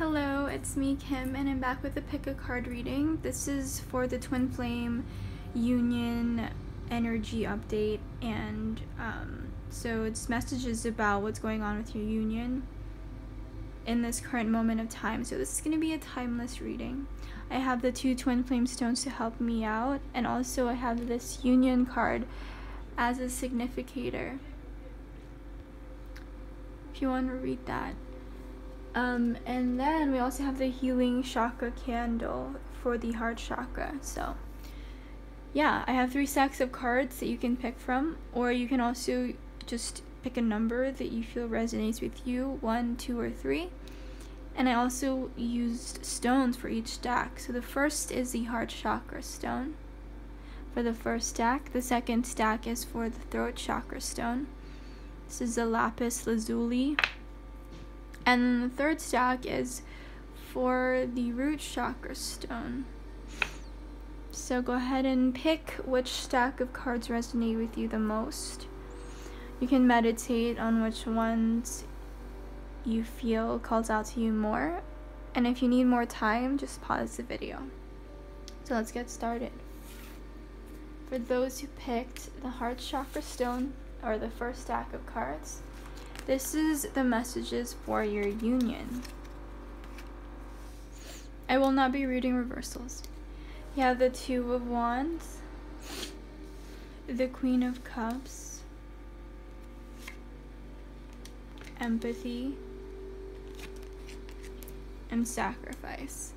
Hello, it's me, Kim, and I'm back with a pick a card reading. This is for the Twin Flame Union energy update, and so it's messages about what's going on with your union in this current moment of time. So this is going to be a timeless reading. I have the two Twin Flame stones to help me out, and also I have this union card as a significator, if you want to read that. And then we also have the healing chakra candle for the heart chakra. So yeah, I have 3 stacks of cards that you can pick from, or you can also just pick a number that you feel resonates with you, 1, 2, or 3. And I also used stones for each stack. So the first is the heart chakra stone for the first stack. The second stack is for the throat chakra stone. This is the lapis lazuli. And then the third stack is for the root chakra stone. So go ahead and pick which stack of cards resonate with you the most. You can meditate on which ones you feel calls out to you more. And if you need more time, just pause the video. So let's get started. For those who picked the heart chakra stone, or the first stack of cards, this is the messages for your union. I will not be reading reversals. You have the 2 of Wands, the Queen of Cups, empathy, and sacrifice.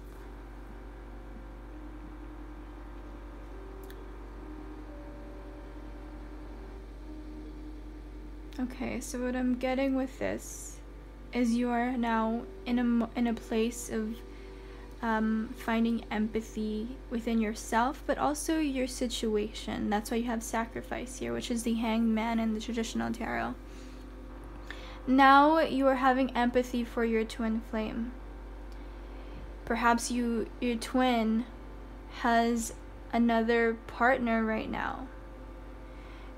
Okay, so what I'm getting with this is you are now in a place of finding empathy within yourself, but also your situation. That's why you have sacrifice here, which is the Hanged Man in the traditional tarot. Now you are having empathy for your twin flame. Perhaps your twin has another partner right now.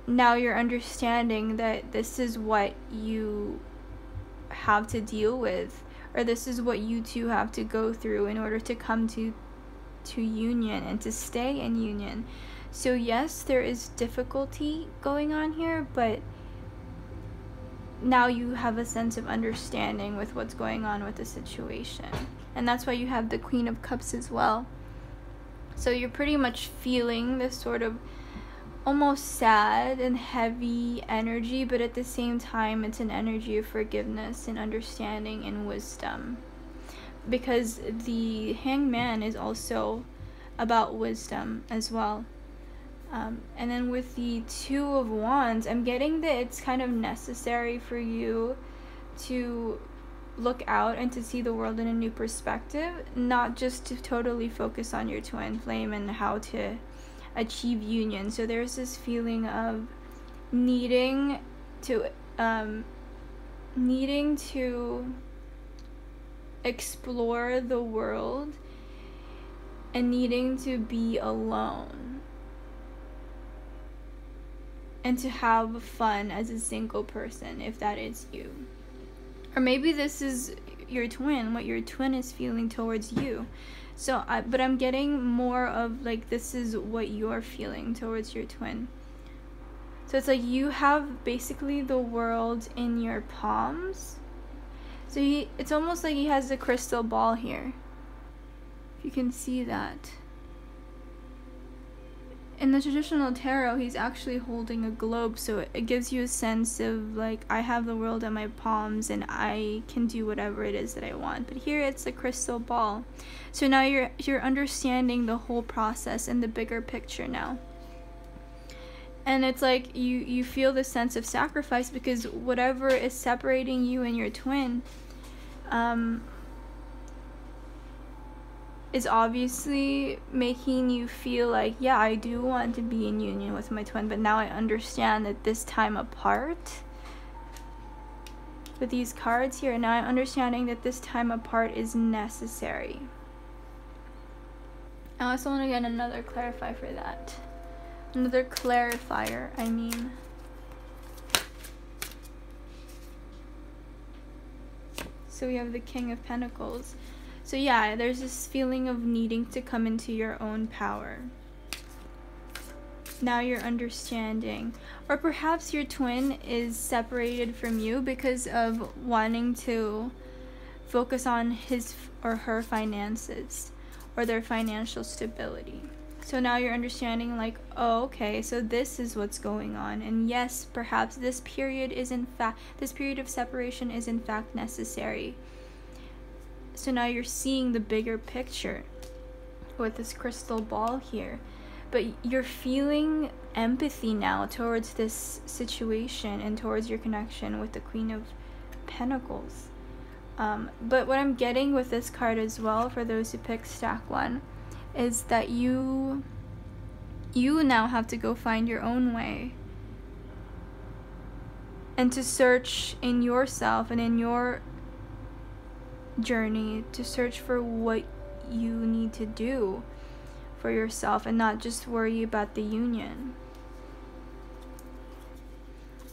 Now you're understanding that this is what you have to deal with, or this is what you two have to go through in order to come to union and to stay in union. So yes, there is difficulty going on here, but now you have a sense of understanding with what's going on with the situation. And that's why you have the Queen of Cups as well. So you're pretty much feeling this sort of almost sad and heavy energy, but at the same time it's an energy of forgiveness and understanding and wisdom, because the Hanged Man is also about wisdom as well. And then with the 2 of Wands, I'm getting that it's kind of necessary for you to look out and to see the world in a new perspective, not just to totally focus on your twin flame and how to achieve union. So there's this feeling of needing to explore the world and needing to be alone and to have fun as a single person, if that is you. Or maybe this is your twin, what your twin is feeling towards you. So, but I'm getting more of like, this is what you're feeling towards your twin. So it's like you have basically the world in your palms. So it's almost like he has a crystal ball here, if you can see that. In the traditional tarot, he's actually holding a globe, so it gives you a sense of like, I have the world in my palms and I can do whatever it is that I want. But here it's a crystal ball. So now you're understanding the whole process and the bigger picture now. And it's like you feel the sense of sacrifice, because whatever is separating you and your twin is obviously making you feel like, yeah, I do want to be in union with my twin, but now I understand that this time apart, with these cards here, now I'm understanding that this time apart is necessary. I also want to get another clarifier for that. Another clarifier, I mean. So we have the King of Pentacles. So yeah, there's this feeling of needing to come into your own power. Now you're understanding. Or perhaps your twin is separated from you because of wanting to focus on his or her finances or their financial stability. So now you're understanding, like, oh, okay, so this is what's going on. And yes, perhaps this period of separation is in fact necessary. So now you're seeing the bigger picture with this crystal ball here. But you're feeling empathy now towards this situation and towards your connection with the Queen of Pentacles. But what I'm getting with this card as well, for those who pick stack 1, is that you now have to go find your own way. And to search in yourself and in your journey, to search for what you need to do for yourself and not just worry about the union.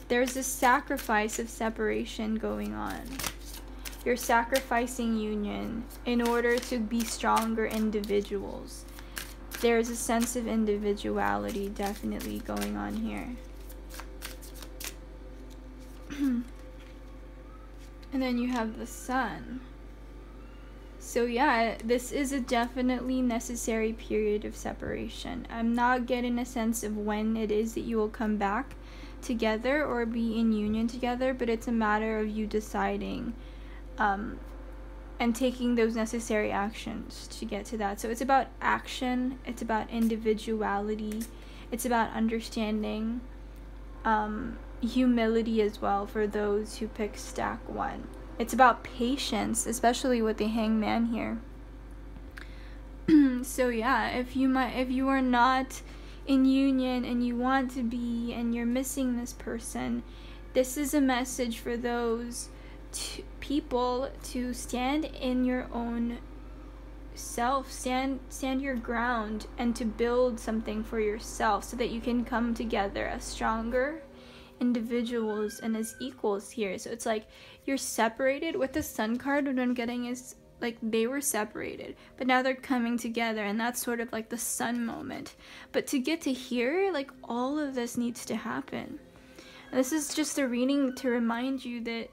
There's this sacrifice of separation going on. You're sacrificing union in order to be stronger individuals. There's a sense of individuality definitely going on here. And then you have the Sun. So yeah, this is a definitely necessary period of separation. I'm not getting a sense of when it is that you will come back together or be in union together, but it's a matter of you deciding and taking those necessary actions to get to that. So it's about action, it's about individuality, it's about understanding, humility as well for those who pick stack 1. It's about patience, especially with the Hangman here. So yeah, if you are not in union and you want to be and you're missing this person, this is a message for those people to stand in your own self, stand your ground, and to build something for yourself so that you can come together as stronger individuals and as equals here. So it's like you're separated. With the Sun card, what I'm getting is like they were separated, but now they're coming together, and that's sort of like the Sun moment. But to get to here, like, all of this needs to happen. And this is just a reading to remind you that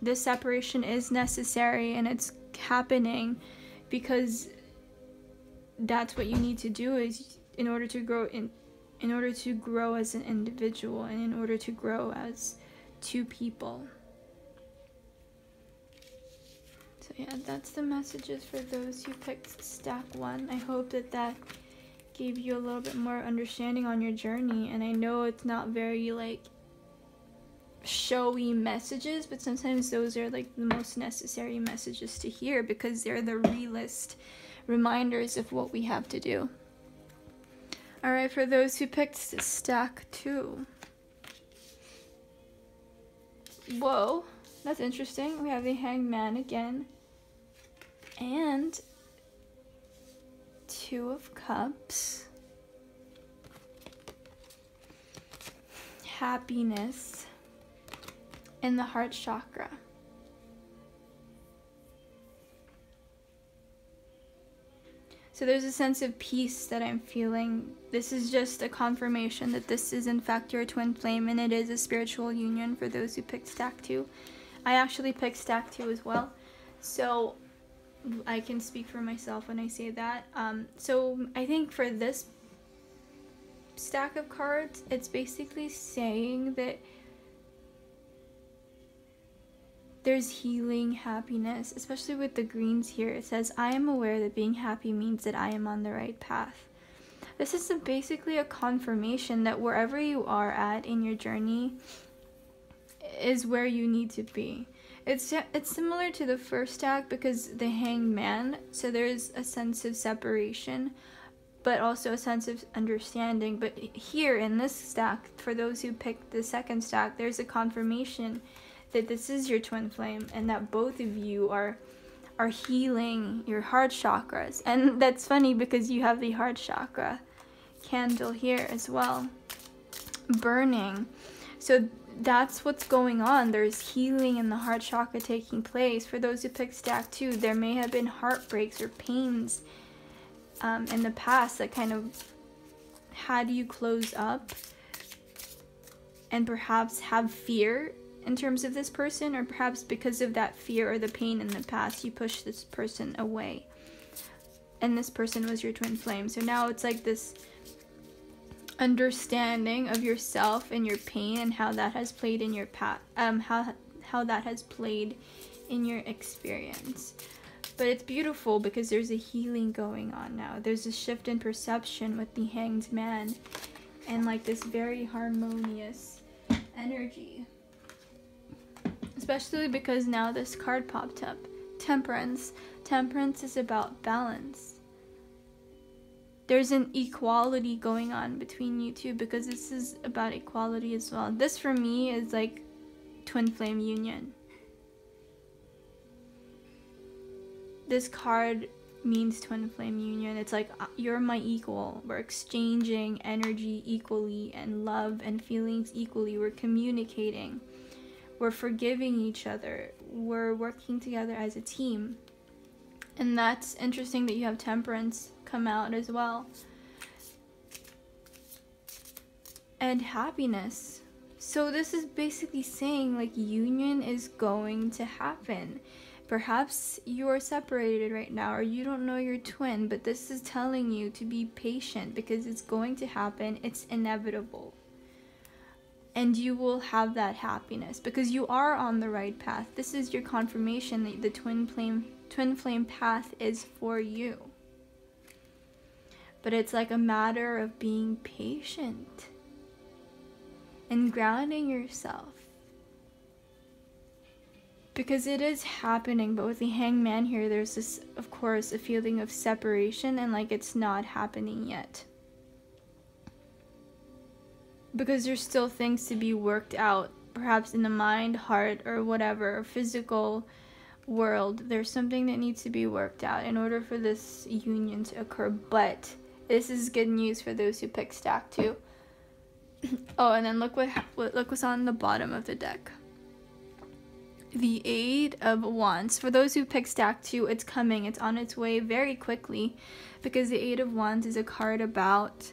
this separation is necessary and it's happening because that's what you need to do is in order to grow as an individual and in order to grow as two people. So yeah, that's the messages for those who picked stack 1. I hope that gave you a little bit more understanding on your journey. And I know it's not very like showy messages, but sometimes those are like the most necessary messages to hear because they're the realist reminders of what we have to do. Alright, for those who picked stack 2. Whoa, that's interesting. We have the Hangman again. And 2 of Cups. Happiness. And the heart chakra. So there's a sense of peace that I'm feeling. This is just a confirmation that this is in fact your twin flame, and it is a spiritual union for those who picked stack 2. I actually picked stack 2 as well, so I can speak for myself when I say that. So I think for this stack of cards, it's basically saying that there's healing, happiness, especially with the greens here. It says, I am aware that being happy means that I am on the right path. This is basically a confirmation that wherever you are at in your journey is where you need to be. It's similar to the first stack because the Hangman, so there's a sense of separation, but also a sense of understanding. But here in this stack, for those who picked the second stack, there's a confirmation that this is your twin flame and that both of you are healing your heart chakras. And that's funny because you have the heart chakra candle here as well, burning. So that's what's going on. There's healing in the heart chakra taking place. For those who pick stack 2, there may have been heartbreaks or pains in the past that kind of had you close up and perhaps have fear in terms of this person, or perhaps because of that fear or the pain in the past, you pushed this person away. And this person was your twin flame. So now it's like this understanding of yourself and your pain and how that has played in your past, how that has played in your experience. But it's beautiful because there's a healing going on now. There's a shift in perception with the Hanged Man and like this very harmonious energy. Especially because now this card popped up. Temperance. Temperance is about balance. There's an equality going on between you two because this is about equality as well. This for me is like twin flame union. This card means twin flame union. It's like you're my equal. We're exchanging energy equally and love and feelings equally. We're communicating. We're forgiving each other. We're working together as a team. And that's interesting that you have temperance come out as well. And happiness. So this is basically saying like union is going to happen. Perhaps you are separated right now or you don't know your twin, but this is telling you to be patient because it's going to happen. It's inevitable. And you will have that happiness because you are on the right path. This is your confirmation that the twin flame path is for you. But it's like a matter of being patient and grounding yourself. Because it is happening, but with the Hangman here, there's this, of course, a feeling of separation and like it's not happening yet. Because there's still things to be worked out, perhaps in the mind, heart, or whatever, physical world. There's something that needs to be worked out in order for this union to occur, but this is good news for those who pick stack 2. Oh, and then look what's on the bottom of the deck. The 8 of Wands. For those who pick stack 2, it's coming. It's on its way very quickly because the 8 of Wands is a card about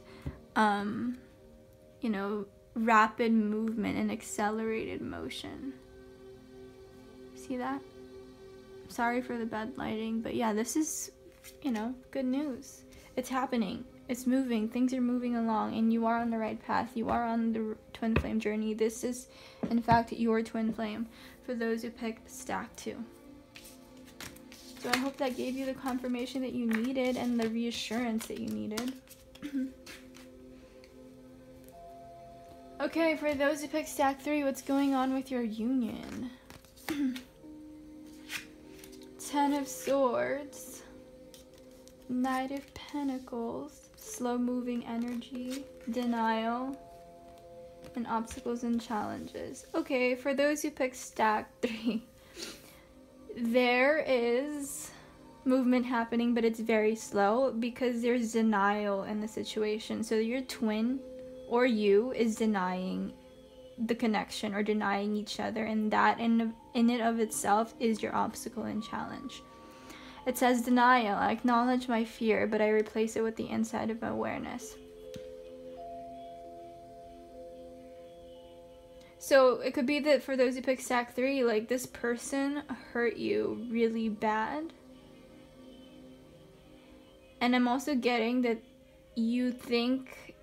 you know, rapid movement and accelerated motion. See that? Sorry for the bad lighting, but yeah, this is, you know, good news. It's happening. It's moving. Things are moving along, and you are on the right path. You are on the twin flame journey. This is, in fact, your twin flame for those who picked stack 2. So I hope that gave you the confirmation that you needed and the reassurance that you needed. Okay, for those who picked stack 3, what's going on with your union? 10 of Swords, Knight of Pentacles, slow moving energy, denial, and obstacles and challenges. Okay, for those who picked stack 3, there is movement happening, but it's very slow because there's denial in the situation. So your twin or you is denying the connection or denying each other, and that in it of itself is your obstacle and challenge. It says denial. I acknowledge my fear, but I replace it with the insight of awareness. So it could be that for those who pick stack 3, like this person hurt you really bad. And I'm also getting that you think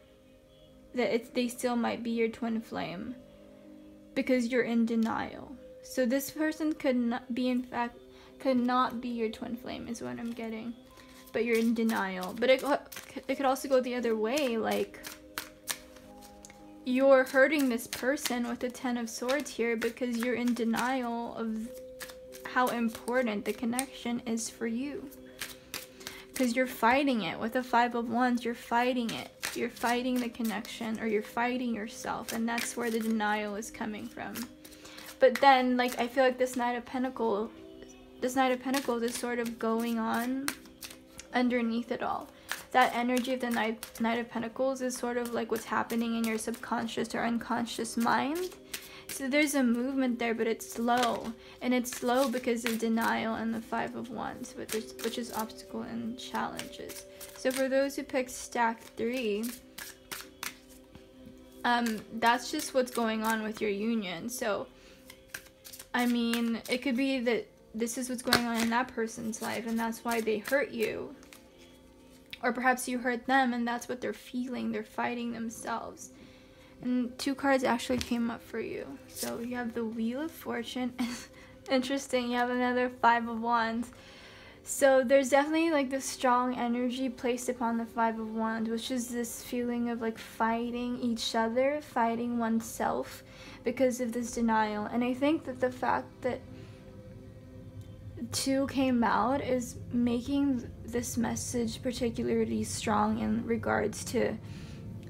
that they still might be your twin flame because you're in denial. So this person could not be your twin flame is what I'm getting, but you're in denial. But it could also go the other way, like you're hurting this person with the 10 of Swords here because you're in denial of how important the connection is for you. Because you're fighting it. With the 5 of Wands, you're fighting it. You're fighting the connection, or you're fighting yourself, and that's where the denial is coming from. But then, like, I feel like this Knight of Pentacles is sort of going on underneath it all. That energy of the Knight of Pentacles is sort of like what's happening in your subconscious or unconscious mind. So there's a movement there, but it's slow. And it's slow because of denial and the Five of Wands, which is obstacle and challenges. So for those who picked stack 3, that's just what's going on with your union. So, I mean, it could be that this is what's going on in that person's life, and that's why they hurt you. Or perhaps you hurt them, and that's what they're feeling. They're fighting themselves. And 2 cards actually came up for you. So you have the Wheel of Fortune. Interesting, you have another 5 of Wands. So there's definitely like this strong energy placed upon the 5 of Wands, which is this feeling of like fighting each other, fighting oneself because of this denial. And I think that the fact that 2 came out is making this message particularly strong in regards to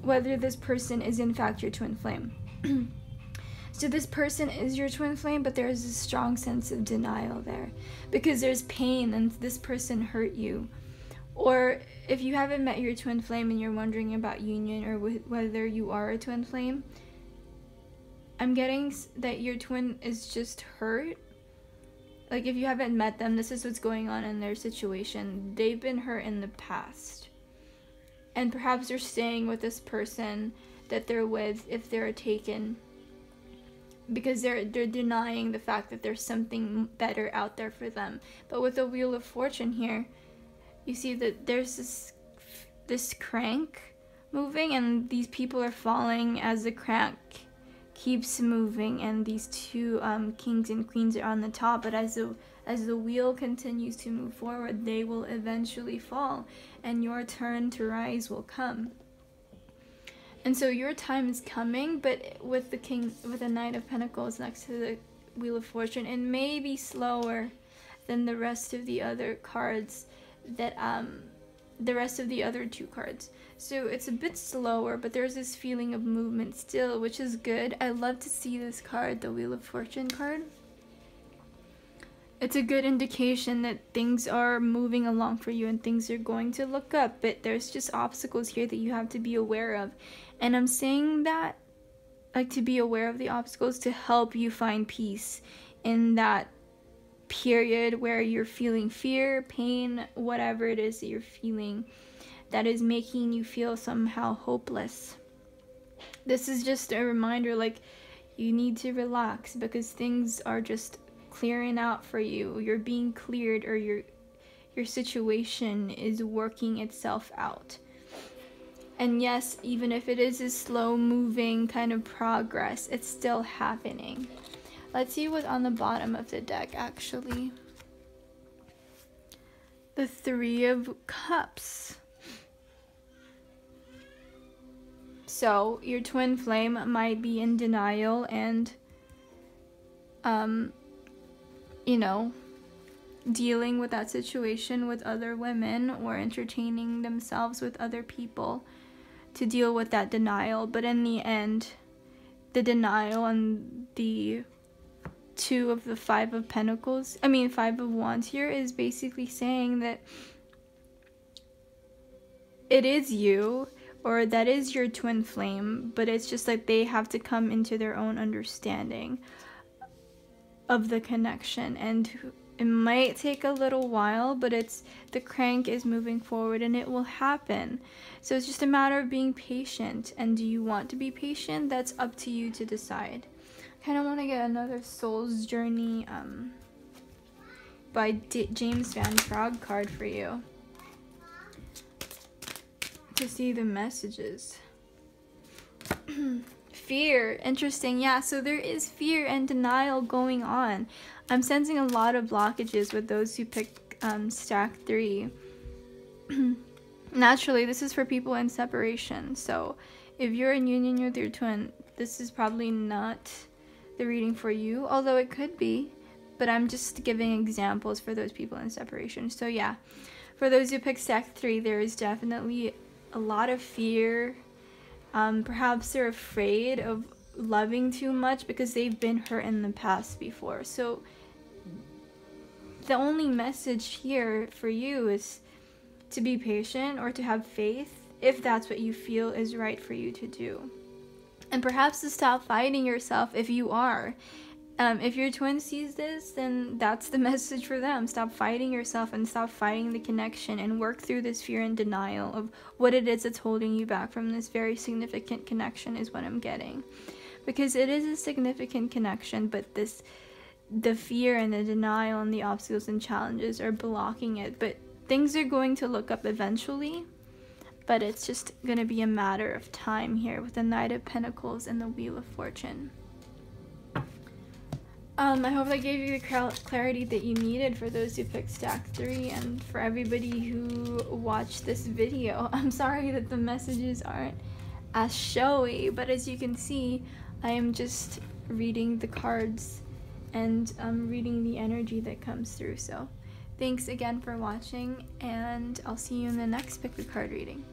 whether this person is in fact your twin flame. So this person is your twin flame, but there's a strong sense of denial there because there's pain and this person hurt you. Or if you haven't met your twin flame and you're wondering about union or whether you are a twin flame, I'm getting that your twin is just hurt. Like if you haven't met them, this is what's going on in their situation. They've been hurt in the past. And perhaps they're staying with this person that they're with if they're taken, because they're denying the fact that there's something better out there for them. But with the Wheel of Fortune here, you see that there's this crank moving, and these people are falling as the crank keeps moving, and these 2 kings and queens are on the top. But as the wheel continues to move forward, they will eventually fall, and your turn to rise will come. And so your time is coming, but with the Knight of Pentacles next to the Wheel of Fortune, it may be slower than the rest of the other cards that the rest of the other 2 cards. So it's a bit slower, but there's this feeling of movement still, which is good. I love to see this card, the Wheel of Fortune card. It's a good indication that things are moving along for you and things are going to look up, but there's just obstacles here that you have to be aware of. And I'm saying that, like, to be aware of the obstacles to help you find peace in that period where you're feeling fear, pain, whatever it is that you're feeling that is making you feel somehow hopeless. This is just a reminder, like, you need to relax because things are just clearing out for you. You're being cleared, or your situation is working itself out. And yes, even if it is a slow moving kind of progress, it's still happening. Let's see what's on the bottom of the deck actually. The 3 of Cups. So your twin flame might be in denial and you know, dealing with that situation with other women or entertaining themselves with other people to deal with that denial. But in the end, the denial and the 2 of the 5 of Pentacles, 5 of Wands here is basically saying that it is you, or that is your twin flame, but it's just like they have to come into their own understanding of the connection, and it might take a little while, but the crank is moving forward and it will happen. So it's just a matter of being patient. And do you want to be patient? That's up to you to decide. I kind of want to get another Soul's Journey by James Van Praagh card for you to see the messages. Fear. Interesting. Yeah, so there is fear and denial going on. I'm sensing a lot of blockages with those who pick stack 3. Naturally, this is for people in separation. So if you're in union with your twin, this is probably not the reading for you, although it could be. But I'm just giving examples for those people in separation. So yeah, for those who pick stack 3, there is definitely a lot of fear. Perhaps they're afraid of loving too much because they've been hurt in the past before. So the only message here for you is to be patient or to have faith if that's what you feel is right for you to do. And perhaps to stop fighting yourself if you are. If your twin sees this, then that's the message for them. Stop fighting yourself and stop fighting the connection, and work through this fear and denial of what it is that's holding you back from this very significant connection, is what I'm getting. Because it is a significant connection, but the fear and the denial and the obstacles and challenges are blocking it. But things are going to look up eventually, but it's just going to be a matter of time here with the Knight of Pentacles and the Wheel of Fortune. I hope that gave you the clarity that you needed for those who picked stack 3, and for everybody who watched this video. I'm sorry that the messages aren't as showy, but as you can see, I am just reading the cards and reading the energy that comes through. So thanks again for watching, and I'll see you in the next pick the card reading.